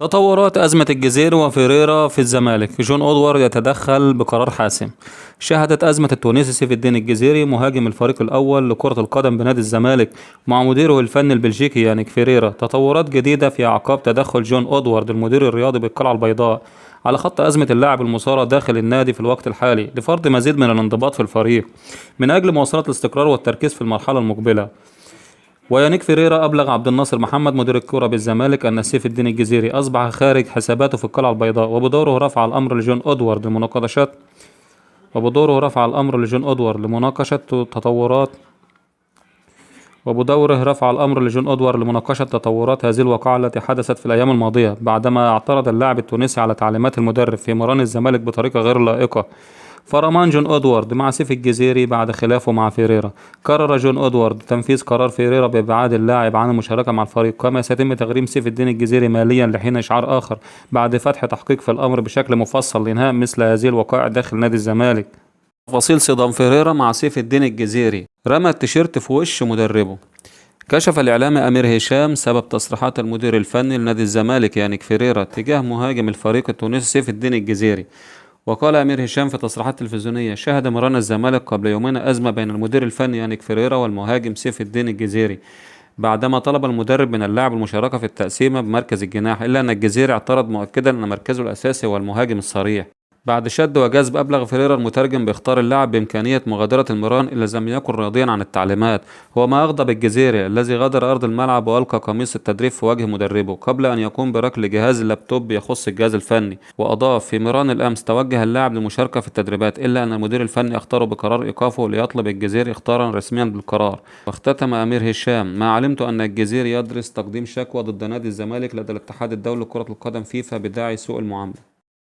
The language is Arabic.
تطورات أزمة الجزيري وفيريرا في الزمالك. جون أودوارد يتدخل بقرار حاسم. شهدت أزمة التونسي سيف الدين الجزيري مهاجم الفريق الأول لكرة القدم بنادي الزمالك مع مديره الفني البلجيكي يانيك فيريرا تطورات جديدة في أعقاب تدخل جون أودوارد المدير الرياضي بالقلعة البيضاء على خط أزمة اللاعب المصارع داخل النادي في الوقت الحالي لفرض مزيد من الانضباط في الفريق من أجل مواصلة الاستقرار والتركيز في المرحلة المقبلة. ويانيك فيريرا أبلغ عبد الناصر محمد مدير الكرة بالزمالك أن سيف الدين الجزيري أصبح خارج حساباته في القلعة البيضاء وبدوره رفع الأمر لجون أودوارد لمناقشة تطورات هذه الواقعة التي حدثت في الأيام الماضية بعدما اعترض اللاعب التونسي على تعليمات المدرب في مران الزمالك بطريقة غير لائقة. فرمان جون أودوارد مع سيف الجزيري بعد خلافه مع فيريرا. قرر جون أودوارد تنفيذ قرار فيريرا بإبعاد اللاعب عن المشاركة مع الفريق، كما سيتم تغريم سيف الدين الجزيري ماليا لحين إشعار آخر بعد فتح تحقيق في الأمر بشكل مفصل لإنهاء مثل هذه الوقائع داخل نادي الزمالك. تفاصيل صدام فيريرا مع سيف الدين الجزيري. رمى التيشيرت في وش مدربه. كشف الإعلامي أمير هشام سبب تصريحات المدير الفني لنادي الزمالك يانيك فيريرا تجاه مهاجم الفريق التونسي سيف الدين الجزيري. وقال أمير هشام في تصريحات تلفزيونية: شهد مران الزمالك قبل يومين أزمة بين المدير الفني يانيك فيريرا والمهاجم سيف الدين الجزيري بعدما طلب المدرب من اللاعب المشاركة في التقسيمة بمركز الجناح، إلا أن الجزيري اعترض مؤكدا أن مركزه الأساسي هو المهاجم الصريح. بعد شد وجذب أبلغ فيريرا المترجم باختار اللاعب بإمكانية مغادرة المران إن لم يكن راضيا عن التعليمات، هو ما أغضب الجزيري الذي غادر أرض الملعب وألقى قميص التدريب في وجه مدربه قبل أن يقوم بركل جهاز اللابتوب يخص الجهاز الفني. وأضاف: في مران الأمس توجه اللاعب للمشاركة في التدريبات إلا أن المدير الفني اختاره بقرار إيقافه ليطلب الجزيري اختارا رسميا بالقرار. واختتم أمير هشام: ما علمت أن الجزيري يدرس تقديم شكوى ضد نادي الزمالك لدى الاتحاد الدولي لكرة القدم فيفا بداعي سوء المعاملة.